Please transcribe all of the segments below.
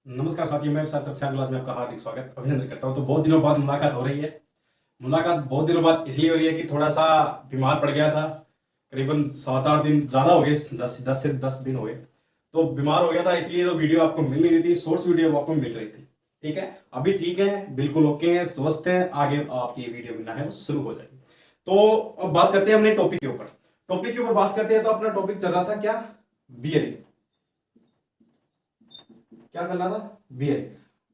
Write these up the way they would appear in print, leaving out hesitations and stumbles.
नमस्कार साथियों, मैं सर कक्षा क्लास में आपका हार्दिक स्वागत अभिनंदन करता हूं। तो बहुत दिनों बाद मुलाकात हो रही है। मुलाकात बहुत दिनों बाद इसलिए हो रही है कि थोड़ा सा बीमार पड़ गया था। करीबन 7-8 दिन ज़्यादा हो गए, 10 से 10 दिन हो गए। तो बीमार हो गया था, इसलिए तो वीडियो आपको मिल नहीं रही थी, शॉर्ट्स वीडियो आपको मिल रही थी। ठीक है, अभी ठीक है, बिल्कुल ओके है, स्वस्थ है। आगे आपकी वीडियो मिलना है वो शुरू हो जाएगी। तो अब बात करते हैं अपने टॉपिक के ऊपर। बात करते हैं। तो अपना टॉपिक चल रहा था क्या? बियरिंग। क्या चल रहा था? बियरिंग।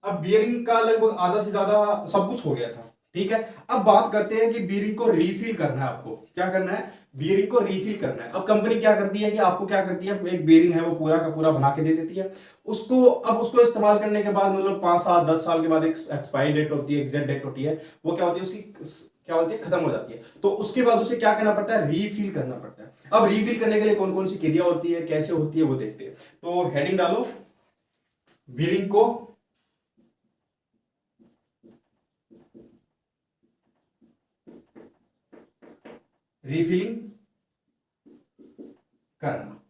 अब बियरिंग का लगभग आधा से ज्यादा सब कुछ हो गया था। ठीक है, अब बात करते हैं कि बियरिंग को रीफिल करना है। आपको क्या करना है? बियरिंग को रीफिल करना है। अब कंपनी क्या करती है कि आपको क्या करती है, एक बियरिंग है वो पूरा का पूरा बना के दे देती है। उसको इस्तेमाल करने के बाद मतलब 5 साल 10 साल के बाद एक एक्सपायरी डेट होती है, एग्जैक्ट डेट होती है, वो क्या होती है उसकी, क्या होती है, खत्म हो जाती है। तो उसके बाद उसे क्या करना पड़ता है? रीफिल करना पड़ता है। अब रीफिल करने के लिए कौन कौन सी क्रिया होती है, कैसे होती है, वो देखते हैं। तो हेडिंग डालो, बियरिंग को रीफिलिंग करना।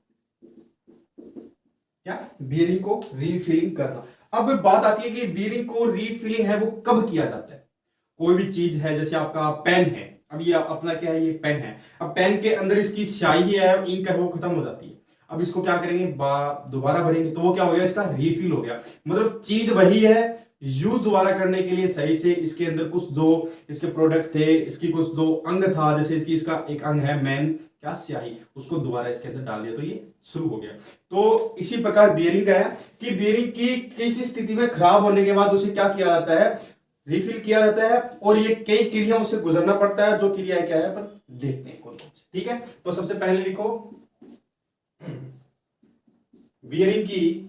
क्या? बियरिंग को रीफिलिंग करना। अब बात आती है कि बियरिंग को रीफिलिंग है वो कब किया जाता है। कोई भी चीज है, जैसे आपका पेन है। अब ये अपना क्या है, ये पेन है। अब पेन के अंदर इसकी स्याही है, इंक है, वो खत्म हो जाती है। अब इसको क्या करेंगे, दोबारा भरेंगे, तो वो क्या हो गया, इसका रीफिल हो गया। मतलब चीज वही है, यूज दोबारा करने के लिए सही से इसके अंदर कुछ जो इसके प्रोडक्ट थे, इसकी कुछ जो अंग था, जैसे इसका एक अंग है मेन, क्या, स्याही, उसको दोबारा इसके अंदर डाल दिया तो ये शुरू हो गया। तो इसी प्रकार बियरिंग का है कि बियरिंग की किसी स्थिति में खराब होने के बाद उसे क्या किया जाता है, रिफिल किया जाता है। और ये कई क्रियाओं से गुजरना पड़ता है। जो क्रिया क्या है पर देखते हैं कौन कौन सी। ठीक है, तो सबसे पहले लिखो, बियरिंग की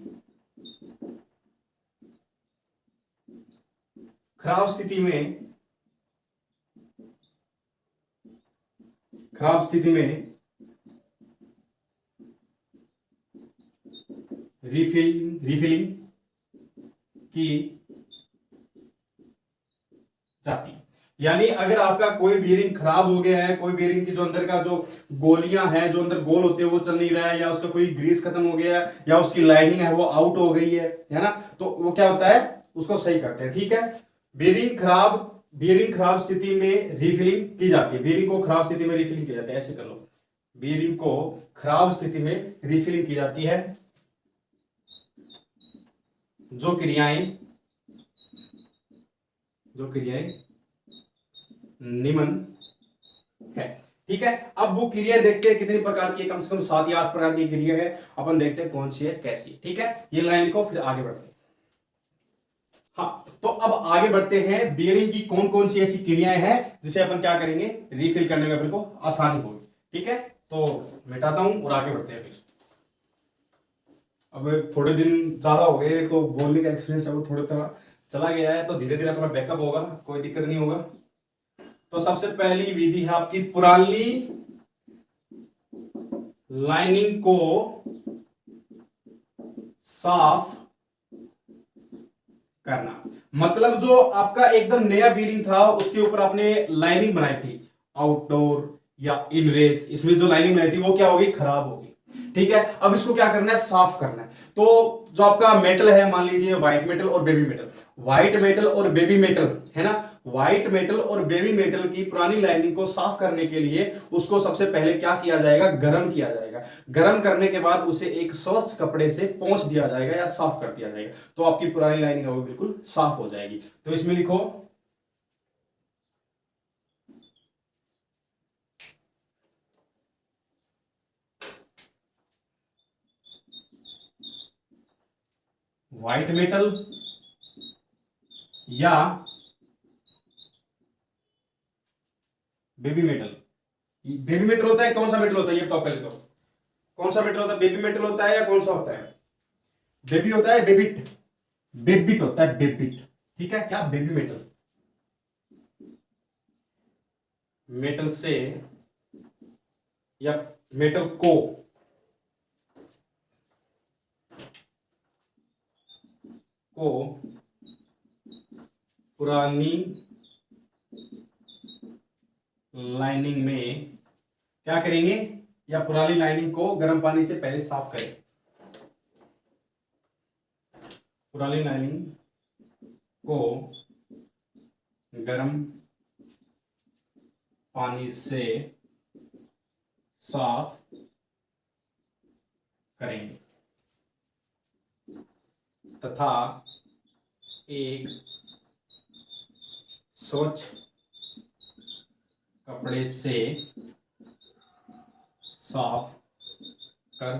खराब स्थिति में, रिफिलिंग की जाती है। यानी अगर आपका कोई बीयरिंग खराब हो गया है, कोई बीयरिंग की जो अंदर का जो गोलियां हैं, जो अंदर गोल होते हैं, वो चल नहीं रहा है, या उसका कोई ग्रीस खत्म हो गया है, या उसकी लाइनिंग है वो आउट हो गई है ना, तो वो क्या होता है, उसको सही करते हैं। ठीक है, बियरिंग खराब स्थिति में रिफिलिंग की जाती है। बियरिंग को खराब स्थिति में रिफिलिंग की जाती है, ऐसे कर लो, बियरिंग को खराब स्थिति में रिफिलिंग की जाती है। जो क्रियाएं निम्न है। ठीक है, अब वो क्रिया देखते हैं कितनी प्रकार की, कम से कम 7 या 8 प्रकार की क्रिया है। अपन देखते हैं कौन सी है, कैसी। ठीक है, ये लाइन लिखो, फिर आगे बढ़ते हैं। हाँ, तो अब आगे बढ़ते हैं, बियरिंग की कौन कौन सी ऐसी क्रियाएं हैं जिसे अपन क्या करेंगे, रीफिल करने में अपन को आसानी होगी। ठीक है, तो मिटाता हूं और आगे बढ़ते हैं। फिर अब थोड़े दिन ज्यादा हो गए तो बोलने का एक्सपीरियंस है वो थोड़ा थोड़ा चला गया है, तो धीरे धीरे अपना बैकअप होगा, कोई दिक्कत नहीं होगा। तो सबसे पहली विधि है आपकी, पुरानी लाइनिंग को साफ करना। मतलब जो आपका एकदम नया बीरिंग था, उसके ऊपर आपने लाइनिंग बनाई थी, आउटडोर या इन रेस, इसमें जो लाइनिंग बनाई थी वो क्या होगी, खराब होगी। ठीक है, अब इसको क्या करना है, साफ करना है। तो जो आपका मेटल है, मान लीजिए व्हाइट मेटल और बेबी मेटल, व्हाइट मेटल और बेबी मेटल है ना, व्हाइट मेटल और बेबी मेटल की पुरानी लाइनिंग को साफ करने के लिए उसको सबसे पहले क्या किया जाएगा, गर्म किया जाएगा। गर्म करने के बाद उसे एक स्वच्छ कपड़े से पोंछ दिया जाएगा या साफ कर दिया जाएगा, तो आपकी पुरानी लाइनिंग है वो बिल्कुल साफ हो जाएगी। तो इसमें लिखो, व्हाइट मेटल या बेबी मेटल। बेबी मेटल होता है, कौन सा मेटल होता है ये बताओ पहले तो, कौन सा मेटल होता है, बेबी मेटल होता है या कौन सा होता है? बेबी होता है, बेबिट, बेबिट होता है, बेबिट। ठीक है, क्या, बेबी मेटल, मेटल से या मेटल को पुरानी लाइनिंग में क्या करेंगे, या पुरानी लाइनिंग को गर्म पानी से पहले साफ करें। पुरानी लाइनिंग को गर्म पानी से साफ करेंगे तथा एक स्वच्छ कपड़े से साफ कर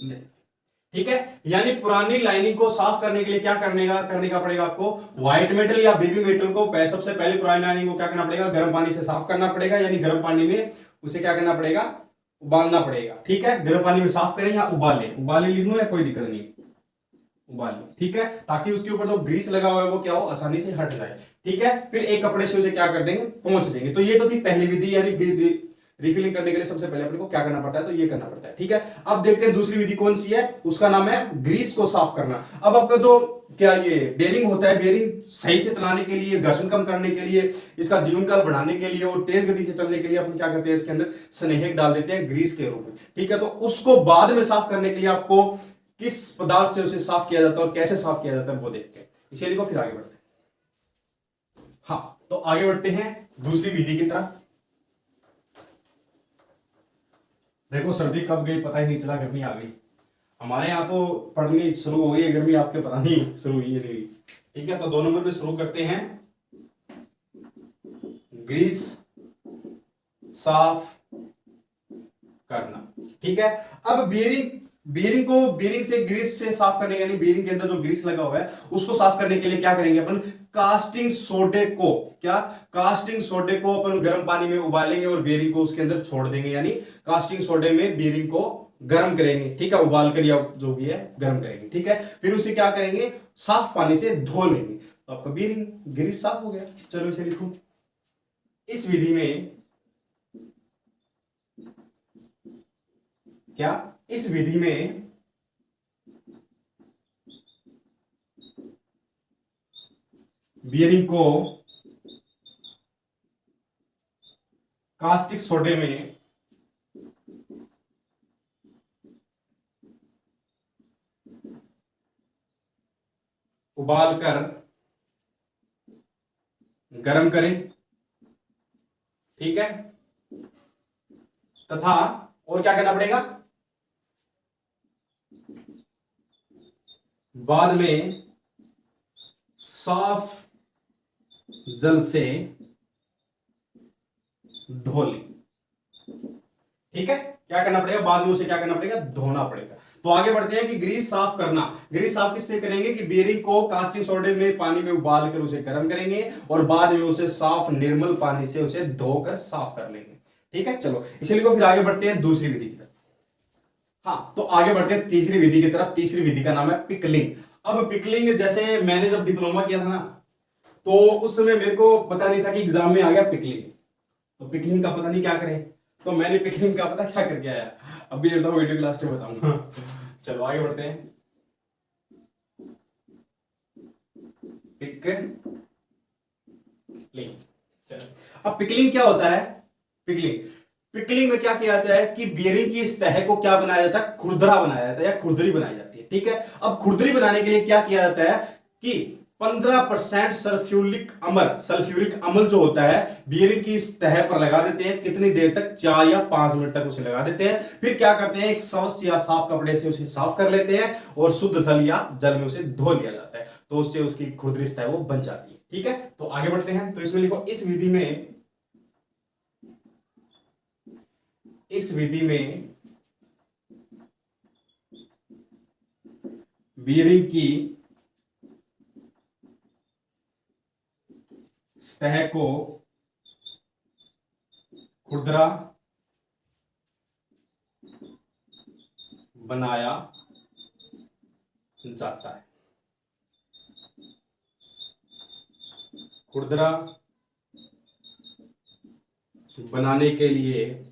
दे। ठीक है, यानी पुरानी लाइनिंग को साफ करने के लिए क्या करने का पड़ेगा आपको, व्हाइट मेटल या बेबी मेटल को सबसे पहले पुरानी लाइनिंग को क्या करना पड़ेगा, गर्म पानी से साफ करना पड़ेगा, यानी गर्म पानी में उसे क्या करना पड़ेगा, उबालना पड़ेगा। ठीक है, गर्म पानी में साफ करें या उबाले लिख लो या कोई दिक्कत नहीं, उबाल, ठीक है, ताकि उसके ऊपर जो ग्रीस लगा हुआ है वो क्या हो, आसानी से हट जाए। ठीक है, फिर एक कपड़े से उसे क्या कर देंगे, पोंछ देंगे। तो ये तो थी पहली विधि, यानी रिफिलिंग करने के लिए सबसे पहले अपने को क्या करना पड़ता है, तो ये करना पड़ता है। ठीक है, अब देखते हैं दूसरी विधि कौन सी है, उसका नाम है ग्रीस को साफ करना। अब आपका जो क्या ये बेरिंग होता है, बेरिंग सही से चलाने के लिए, घर्षण कम करने के लिए, इसका जीवन काल बढ़ाने के लिए और तेज गति से चलने के लिए अपन क्या करते हैं, इसके अंदर स्नेहक डाल देते हैं ग्रीस के रूप में। ठीक है, तो उसको बाद में साफ करने के लिए आपको किस पदार्थ से उसे साफ किया जाता है और कैसे साफ किया जाता है वो देखते हैं। इसे लिखो, फिर आगे बढ़ते हैं। हाँ, तो आगे बढ़ते हैं दूसरी विधि की तरफ। देखो सर्दी कब गई पता ही नहीं चला, गर्मी आ गई। हमारे यहाँ तो पड़नी शुरू हो गई है गर्मी, आपके पता नहीं शुरू हुई है नहीं। ठीक है, तो 2 नंबर में शुरू करते हैं, ग्रीस साफ करना। ठीक है, अब बेरिंग से ग्रीस से साफ करने, यानी बेरिंग के अंदर जो ग्रीस लगा हुआ है उसको साफ करने के लिए क्या करेंगे अपन, कास्टिंग सोडे को अपन गर्म पानी में उबालेंगे और बेरिंग को उसके अंदर छोड़ देंगे, यानी कास्टिंग सोडे में बेरिंग को गर्म करेंगे। ठीक है, उबाल कर या जो भी है गर्म करेंगे। ठीक है, फिर उसे क्या करेंगे, साफ पानी से धो लेंगे, तो आपका बेरिंग ग्रीस साफ हो गया। चलो इसे लिखो, इस विधि में क्या, इस विधि में बियरिंग को कास्टिक सोडे में उबालकर गर्म करें। ठीक है, तथा और क्या करना पड़ेगा, बाद में साफ जल से धो लें। ठीक है, क्या करना पड़ेगा, बाद में उसे क्या करना पड़ेगा, धोना पड़ेगा। तो आगे बढ़ते हैं कि ग्रीस साफ करना। ग्रीस साफ किससे करेंगे कि बेरिंग को कास्टिंग सोडे में पानी में उबाल कर उसे गर्म करेंगे और बाद में उसे साफ निर्मल पानी से उसे धोकर साफ कर लेंगे। ठीक है, चलो इसलिए फिर आगे बढ़ते हैं दूसरी विधि की तरफ। हाँ, तो आगे बढ़ते हैं तीसरी विधि की तरफ। तीसरी विधि का नाम है पिकलिंग। अब पिकलिंग, जैसे मैंने जब डिप्लोमा किया था ना, तो उस समय मेरे को पता नहीं था कि एग्जाम में आ गया पिकलिंग, तो पिकलिंग का पता नहीं क्या करें, तो मैंने पिकलिंग का पता क्या करके आया, अभी वीडियो के लास्ट में बताऊंगा। चलो आगे बढ़ते हैं। पिकलिंग, चलो अब पिकलिंग क्या होता है। पिकलिंग में क्या किया जाता है कि बेरिंग की सतह को क्या बनाया जाता है, खुरदरा बनाया जाता है या खुरदरी बनाई जाती है। ठीक है, अब खुरदरी बनाने के लिए क्या किया जाता है कि 15% सल्फ्यूरिक अम्ल जो होता है बियरिंग की सतह पर लगा देते हैं। कितनी देर तक, 4 या 5 मिनट तक उसे लगा देते हैं। फिर क्या करते हैं, एक स्वच्छ या साफ कपड़े से उसे साफ कर लेते हैं और शुद्ध जल या जल में उसे धो लिया जाता है, तो उससे उसकी खुरदरी सतह वो बन जाती है। ठीक है, तो आगे बढ़ते हैं। तो इसमें लिखो, इस विधि में बियरिंग की सतह को खुरदरा बनाया जाता है। खुरदरा बनाने के लिए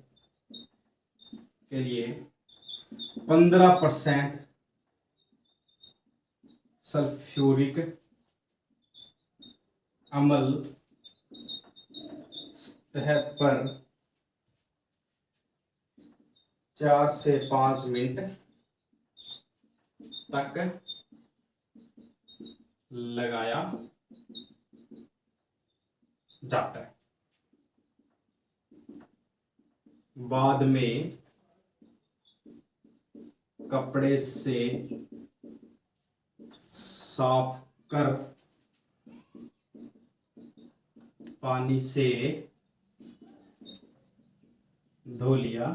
15% सल्फ्यूरिक अम्ल सतह पर 4 से 5 मिनट तक लगाया जाता है। बाद में कपड़े से साफ कर पानी से धो लिया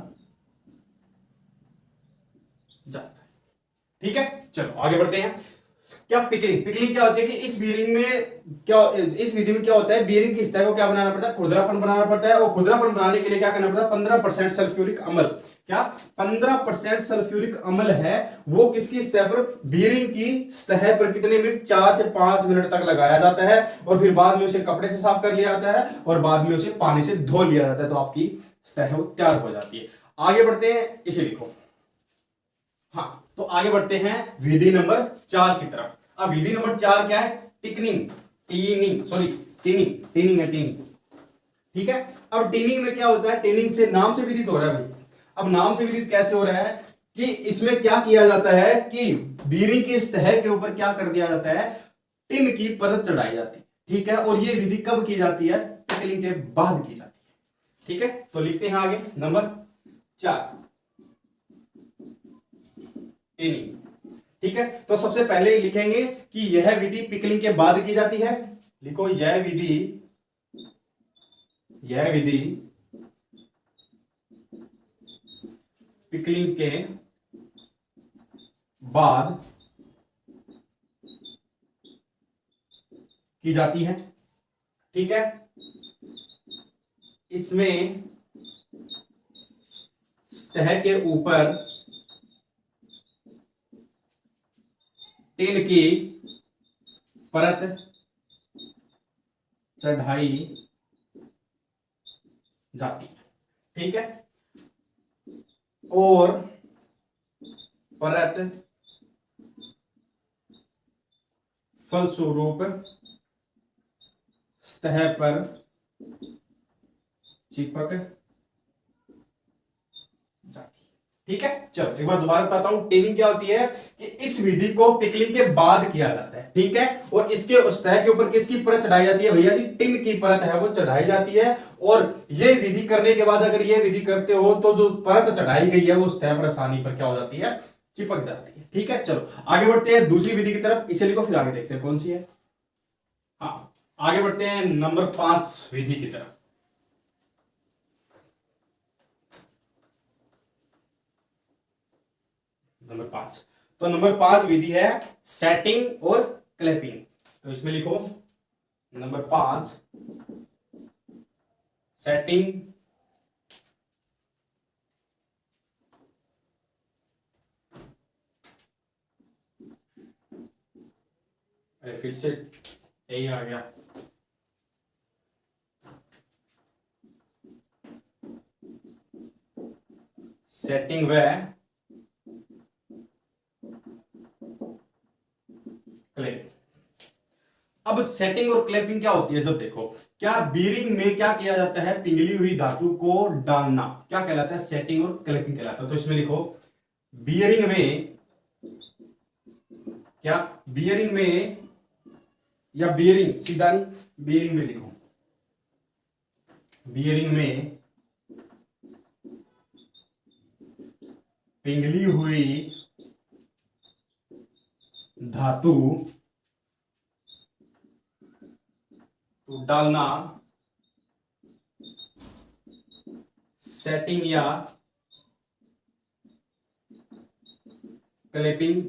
जाता है। ठीक है, चलो आगे बढ़ते हैं। क्या पिकलिंग, पिकलिंग क्या होती है कि इस बीयरिंग में क्या, इस विधि में क्या होता है, बीयरिंग की सतह को क्या बनाना पड़ता है, खुरदरापन बनाना पड़ता है। और खुरदरापन बनाने के लिए क्या करना पड़ता है, 15% सल्फ्यूरिक अम्ल, क्या 15% सल्फ्यूरिक अम्ल है वो किसकी सतह पर, बीयरिंग की सतह पर कितने मिनट, 4 से 5 मिनट तक लगाया जाता है। और फिर बाद में उसे कपड़े से साफ कर लिया जाता है और बाद में उसे पानी से धो लिया जाता है, तो आपकी सतह वो तैयार हो जाती है। आगे बढ़ते हैं, इसे लिखो। हाँ, तो आगे बढ़ते हैं विधि नंबर 4 की तरफ। अब विधि नंबर 4 क्या है, टिकनिंग, टीनिंग, सॉरी टीनिंग, टीनिंग है, टीनिंग। ठीक है, अब टीनिंग में क्या होता है, टीनिंग से नाम से विदित हो रहा है भाई। अब नाम से विदित कैसे हो रहा है कि इसमें क्या किया जाता है कि बीयरिंग की सतह के ऊपर क्या कर दिया जाता है, टिन की परत चढ़ाई जाती है। ठीक है, और ये विधि कब की जाती है, पिकलिंग के बाद की जाती है। ठीक है, तो लिखते हैं आगे नंबर 4, टिनिंग। ठीक है, तो सबसे पहले लिखेंगे कि यह विधि पिकलिंग के बाद की जाती है। लिखो, यह विधि पिकलिंग के बाद की जाती है। ठीक है, इसमें सतह के ऊपर टिन की परत चढ़ाई जाती है। ठीक है, और परत फलस्वरूप सतह पर चिपक जाती है। ठीक है, चलो एक बार दोबारा बताता हूं, टिनिंग क्या होती है कि इस विधि को पिकलिंग के बाद किया जाता है। ठीक है, और इसके सतह के ऊपर किसकी परत चढ़ाई जाती है, भैया जी टिन की परत है वो चढ़ाई जाती है। और ये विधि करने के बाद अगर ये विधि करते हो तो जो परत चढ़ाई गई है वो सतह पर आसानी पर क्या हो जाती है, चिपक जाती है। ठीक है, चलो आगे बढ़ते हैं दूसरी विधि की तरफ। इसे लिखो, फिर आगे देखते हैं कौन सी है। हाँ, आगे बढ़ते हैं नंबर 5 विधि की तरफ। नंबर 5, तो नंबर 5 विधि है सेटिंग और क्लैपिंग। तो इसमें लिखो नंबर 5, सेटिंग अरे फिर से यही आ गया, सेटिंग व क्लैपिंग। अब सेटिंग और क्लैपिंग क्या होती है, जब देखो क्या बीयरिंग में क्या किया जाता है, पिघली हुई धातु को डालना क्या कहलाता है, सेटिंग और क्लैपिंग कहलाता है। तो इसमें लिखो, बीयरिंग में क्या, बीयरिंग में या बीयरिंग सीधा नहीं, बीयरिंग में लिखो, बीयरिंग में पिघली हुई धातु तो डालना सेटिंग या क्लैपिंग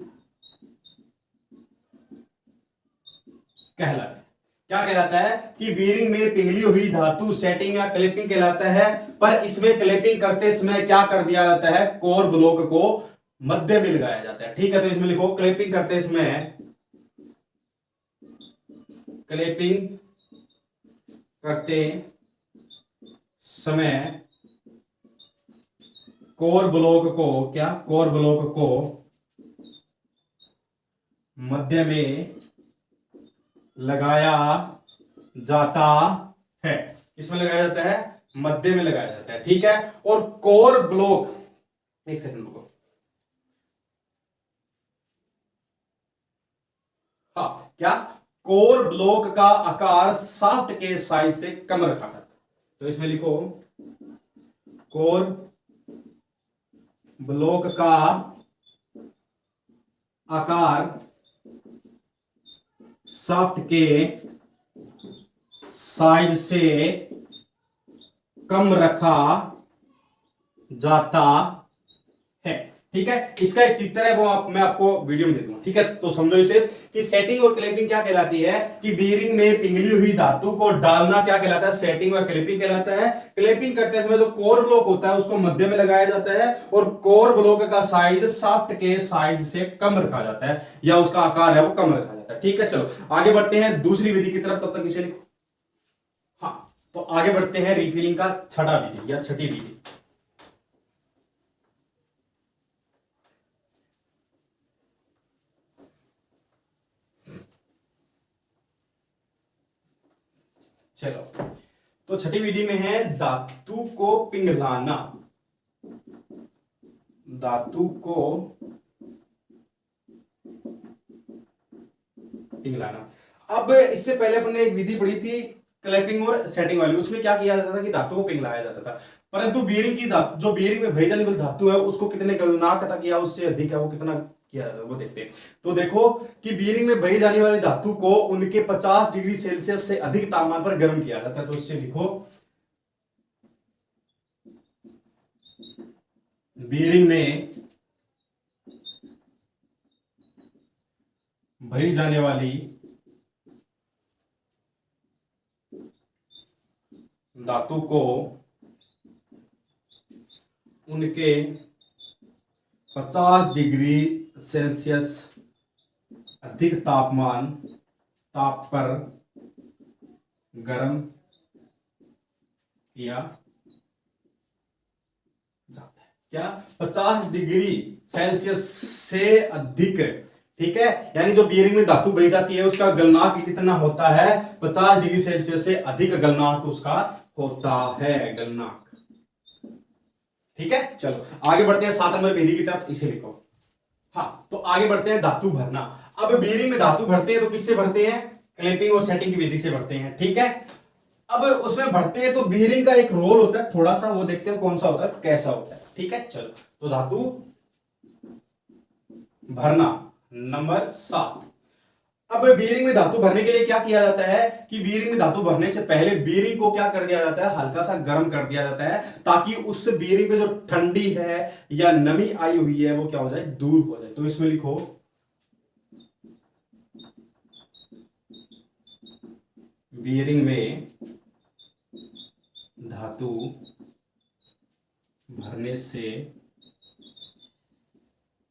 कहलाता है। क्या कहलाता है कि बीयरिंग में पिघली हुई धातु सेटिंग या क्लैपिंग कहलाता है। पर इसमें क्लैपिंग करते समय क्या कर दिया जाता है, कोर ब्लॉक को मध्य में लगाया जाता है। ठीक है, तो इसमें लिखो, क्लैपिंग करते समय, क्लैपिंग करते समय कोर ब्लॉक को क्या, कोर ब्लॉक को मध्य में लगाया जाता है। इसमें लगाया जाता है, मध्य में लगाया जाता है। ठीक है, और कोर ब्लॉक, एक सेकंड रुको, हाँ, क्या? कोर ब्लॉक का आकार शाफ्ट के साइज से कम रखा जाता है। तो इसमें लिखो कोर ब्लॉक का आकार शाफ्ट के साइज से कम रखा जाता है। ठीक है, इसका एक चित्र है, वो मैं आपको वीडियो में दे दूंगा। ठीक है, तो समझो इसे कि सेटिंग और क्लिपिंग क्या कहलाती है कि बीरिंग में पिघली हुई धातु को डालना क्या कहलाता है, सेटिंग और क्लिपिंग कहलाता है। क्लिपिंग करते समय जो कोर ब्लॉक होता है उसको मध्य में लगाया जाता है और कोर ब्लॉक का साइज शाफ्ट के साइज से कम रखा जाता है या उसका आकार है वो कम रखा जाता है। ठीक है, चलो आगे बढ़ते हैं दूसरी विधि की तरफ, तब तक इसे लिखो। हाँ, तो आगे बढ़ते हैं रिफिलिंग का छठा विधि या छठी विधि। चलो, तो छठी विधि में है धातु को पिघलाना। धातु को पिघलाना। अब इससे पहले अपने एक विधि पढ़ी थी क्लैपिंग और सेटिंग वाली, उसमें क्या किया जाता था कि धातु को पिघलाया जाता था। परंतु बीयरिंग की धातु, जो बीयरिंग में भरी जाने वाली धातु है उसको कितने गलनांक तक या उससे अधिक है वो कितना किया जाता है वो देखते हैं। तो देखो कि बीयरिंग में भरी जाने वाली धातु को उनके 50 डिग्री सेल्सियस से अधिक तापमान पर गर्म किया जाता है। तो इससे लिखो बीयरिंग में भरी जाने वाली धातु को उनके 50 डिग्री सेल्सियस अधिक ताप पर गर्म किया जाता है। क्या? 50 डिग्री सेल्सियस से अधिक। ठीक है, यानी जो बीयरिंग में धातु भरी जाती है उसका गलनांक कितना होता है? 50 डिग्री सेल्सियस से अधिक गलनांक उसका होता है, गलनांक। ठीक है, चलो आगे बढ़ते हैं 7 नंबर विधि की तरफ, इसे लिखो। हाँ, तो आगे बढ़ते हैं धातु भरना। अब बीयरिंग में धातु भरते हैं तो किससे भरते हैं? क्लैंपिंग और सेटिंग की विधि से भरते हैं। ठीक है, अब उसमें भरते हैं तो बीयरिंग का एक रोल होता है थोड़ा सा, वो देखते हैं कौन सा होता है, कैसा होता है। ठीक है, चलो तो धातु भरना नंबर 7। अब बीयरिंग में धातु भरने के लिए क्या किया जाता है कि बीयरिंग में धातु भरने से पहले बीयरिंग को क्या कर दिया जाता है? हल्का सा गर्म कर दिया जाता है ताकि उस बीयरिंग पे जो ठंडी है या नमी आई हुई है वो क्या हो जाए? दूर हो जाए। तो इसमें लिखो बीयरिंग में धातु भरने से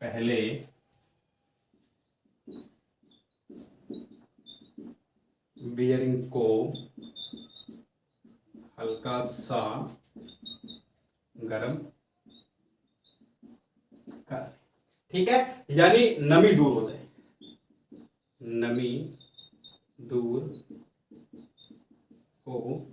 पहले बीयरिंग को हल्का सा गर्म कर। ठीक है, यानी नमी दूर हो जाए, नमी दूर हो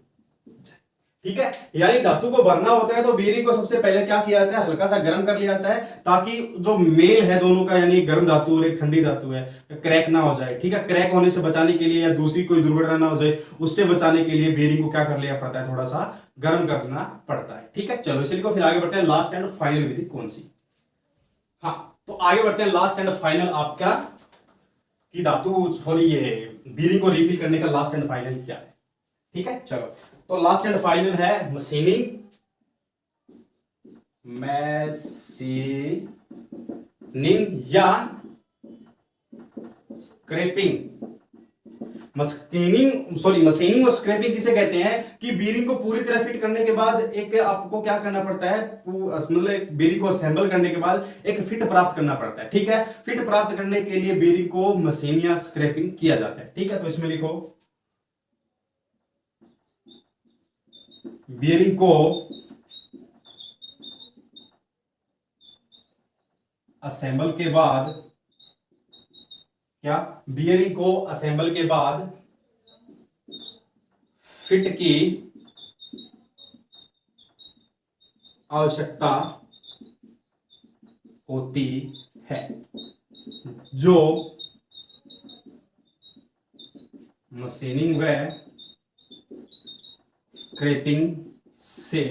जाए। ठीक है, यानी धातु को भरना होता है तो बीयरिंग को सबसे पहले क्या किया जाता है? हल्का सा गर्म कर लिया जाता है ताकि जो मेल है दोनों का, यानी गर्म धातु और एक ठंडी धातु है, क्रैक ना हो जाए। ठीक है, क्रैक होने से बचाने के लिए या दूसरी कोई दुर्घटना ना हो जाए उससे बचाने के लिए बीयरिंग को क्या कर लिया पड़ता है? थोड़ा सा गर्म करना पड़ता है। ठीक है, चलो इसे लिखो। फिर आगे बढ़ते हैं लास्ट एंड फाइनल विधि कौन सी? हाँ, तो आगे बढ़ते हैं लास्ट एंड फाइनल आपका कि धातु सॉरी ये बीयरिंग को रिफिल करने का लास्ट एंड फाइनल क्या है। ठीक है, चलो तो लास्ट एंड फाइनल है मशीनिंग, या स्क्रैपिंग। मशीनिंग और स्क्रैपिंग किसे कहते हैं कि बीयरिंग को पूरी तरह फिट करने के बाद एक आपको क्या करना पड़ता है? मतलब बीयरिंग को असेंबल करने के बाद एक फिट प्राप्त करना पड़ता है। ठीक है, फिट प्राप्त करने के लिए बीयरिंग को मशीन या स्क्रैपिंग किया जाता है। ठीक है, तो इसमें लिखो बीयरिंग को असेंबल के बाद क्या? बीयरिंग को असेंबल के बाद फिट की आवश्यकता होती है, जो मशीनिंग व स्क्रैपिंग से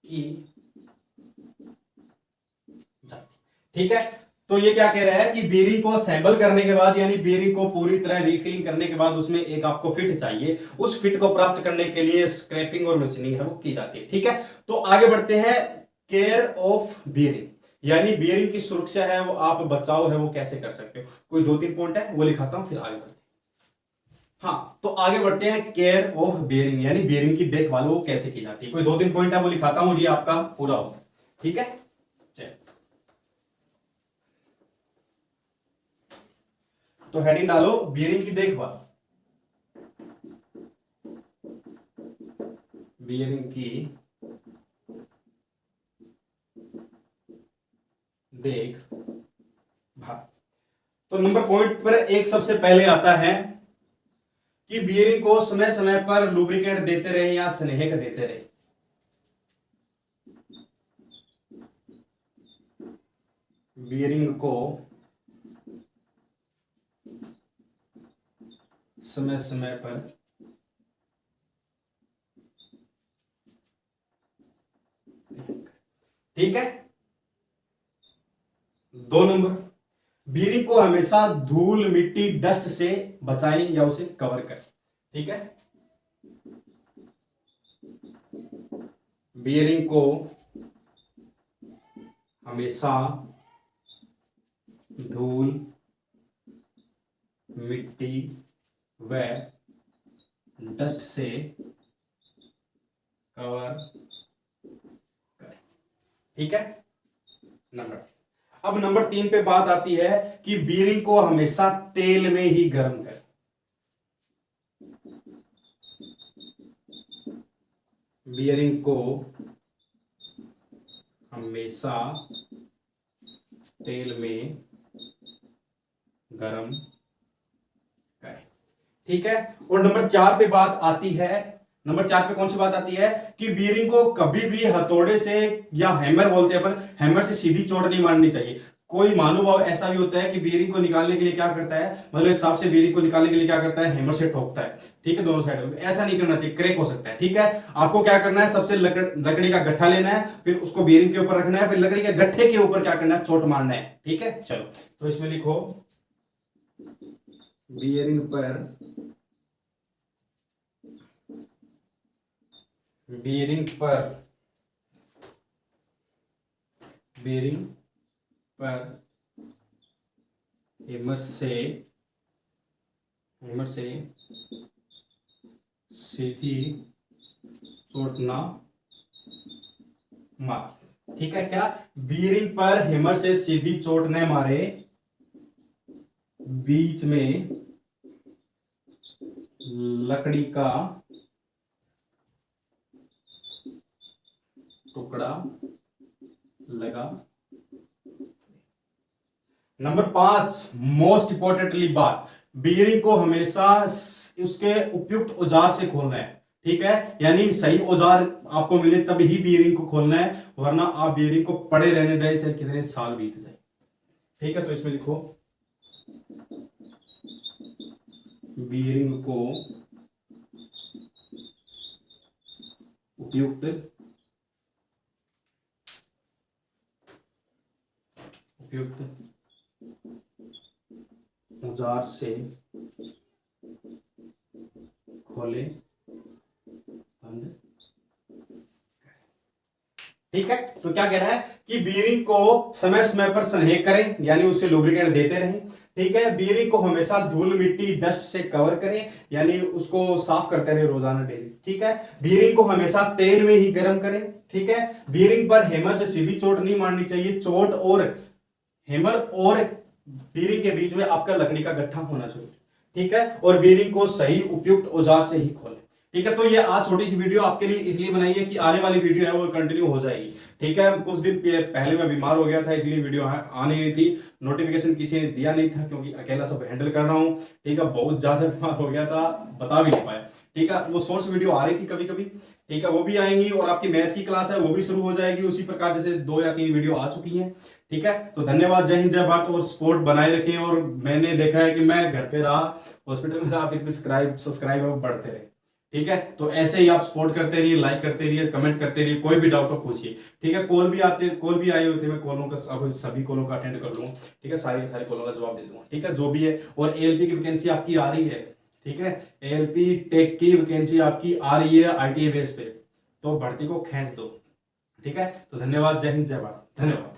की जाती। ठीक है, तो ये क्या कह रहा है कि बीयरिंग को असेंबल करने के बाद यानी बीयरिंग को पूरी तरह रिफिलिंग करने के बाद उसमें एक आपको फिट चाहिए, उस फिट को प्राप्त करने के लिए स्क्रैपिंग और मशीनिंग है वो की जाती है। ठीक है, तो आगे बढ़ते हैं केयर ऑफ बीयरिंग, यानी बीयरिंग की सुरक्षा है वो आप बचाव है वो कैसे कर सकते हो। कोई 2-3 पॉइंट है वो लिखाता हूं फिर आगे बढ़ते हैं। हाँ, तो आगे बढ़ते हैं केयर ऑफ बीयरिंग, यानी बीयरिंग की देखभाल वो कैसे की जाती है। कोई 2-3 पॉइंट है वो लिखाता हूं, ये आपका पूरा होता है। ठीक है, तो हेडिंग डालो बीयरिंग की देखभाल। बीयरिंग की देखभाल। तो नंबर पॉइंट पर एक सबसे पहले आता है कि बीयरिंग को समय समय पर लुब्रिकेंट देते रहे या स्नेहक देते रहे। बीयरिंग को समय समय पर ठीक है। 2 नंबर, बीयरिंग को हमेशा धूल मिट्टी डस्ट से बचाएं या उसे कवर करें। ठीक है, बीयरिंग को हमेशा धूल मिट्टी व डस्ट से कवर करें। ठीक है, अब नंबर 3 पे बात आती है कि बीयरिंग को हमेशा तेल में ही गर्म करें। बीयरिंग को हमेशा तेल में गर्म करें। ठीक है, और नंबर 4 पे बात आती है, नंबर 4 पे कौन सी बात आती है कि बीयरिंग को कभी भी हथौड़े से या हैमर बोलते हैं अपन, हैमर से सीधी चोट नहीं मारनी चाहिए। कोई महानुभाव ऐसा भी होता है कि बीयरिंग को निकालने के लिए क्या करता है, मतलब एक सांप से बीयरिंग को निकालने के लिए क्या करता है, हैमर से ठोकता है। ठीक है, दोनों साइड में ऐसा नहीं करना चाहिए, क्रैक हो सकता है। ठीक है, आपको क्या करना है, सबसे लकड़ी का गट्ठा लेना है, फिर उसको बीयरिंग के ऊपर रखना है, फिर लकड़ी के गट्ठे के ऊपर क्या करना है, चोट मारना है। ठीक है, चलो तो इसमें लिखो बीयरिंग पर बीयरिंग पर हैमर से सीधी चोट ना मार। ठीक है, क्या बीयरिंग पर हैमर से सीधी चोट न मारे, बीच में लकड़ी का टुकड़ा लगा। नंबर 5 मोस्ट इंपॉर्टेंटली बात, बीयरिंग को हमेशा उसके उपयुक्त औजार से खोलना है। ठीक है, यानी सही औजार आपको मिले तब ही बीयरिंग को खोलना है, वरना आप बीयरिंग को पड़े रहने दें चाहे कितने साल बीत जाए। ठीक है, तो इसमें लिखो बीयरिंग को उपयुक्त औजार से खोले बंद। ठीक है, तो क्या कह रहा है कि बीयरिंग को समय समय पर स्नेह करें, यानी उसे लुब्रिकेंट देते रहें। ठीक है, बीयरिंग को हमेशा धूल मिट्टी डस्ट से कवर करें, यानी उसको साफ करते रहे रोजाना डेली। ठीक है, बीयरिंग को हमेशा तेल में ही गर्म करें। ठीक है, बीयरिंग पर हैमर से सीधी चोट नहीं मारनी चाहिए, चोट और हैमर और बीयरिंग के बीच में आपका लकड़ी का गट्ठा होना चाहिए। ठीक है, और बीयरिंग को सही उपयुक्त औजार से ही खोलें। ठीक है। तो ये आज छोटी सी वीडियो आपके लिए इसलिए बनाई है कि आने वाली वीडियो है वो कंटिन्यू हो जाएगी। ठीक है, कुछ दिन पहले मैं बीमार हो गया था, इसलिए वीडियो आ नहीं रही थी, नोटिफिकेशन किसी ने दिया नहीं था क्योंकि अकेला सब हैंडल कर रहा हूँ। ठीक है, बहुत ज्यादा बीमार हो गया था, बता भी नहीं पाया। ठीक है, वो शॉर्ट्स वीडियो आ रही थी कभी कभी, ठीक है, वो भी आएंगी, और आपकी मैथ की क्लास है वो भी शुरू हो जाएगी उसी प्रकार जैसे 2 या 3 वीडियो आ चुकी हैं। ठीक है, तो धन्यवाद, जय हिंद, जय भारत, और सपोर्ट बनाए रखें। और मैंने देखा है कि मैं घर पे रहा, हॉस्पिटल में रहा, फिर भी सब्सक्राइब बढ़ते रहे। ठीक है, तो ऐसे ही आप सपोर्ट करते रहिए, लाइक करते रहिए, कमेंट करते रहिए, कोई भी डाउट हो पूछिए। ठीक है, कॉल भी आए हुए थे, मैं कॉलों का सभी कॉलों का अटेंड कर लूंगा। ठीक है, सारे के सारे कॉलों का जवाब दे दूंगा। ठीक है, जो भी है, और एएलपी की वैकेंसी आपकी आ रही है। ठीक है, एएलपी टेक की वैकेंसी आपकी आ रही है आईटीआई बेस पे, तो भर्ती को खींच दो। ठीक है, तो धन्यवाद, जय हिंद, जय भारत, धन्यवाद।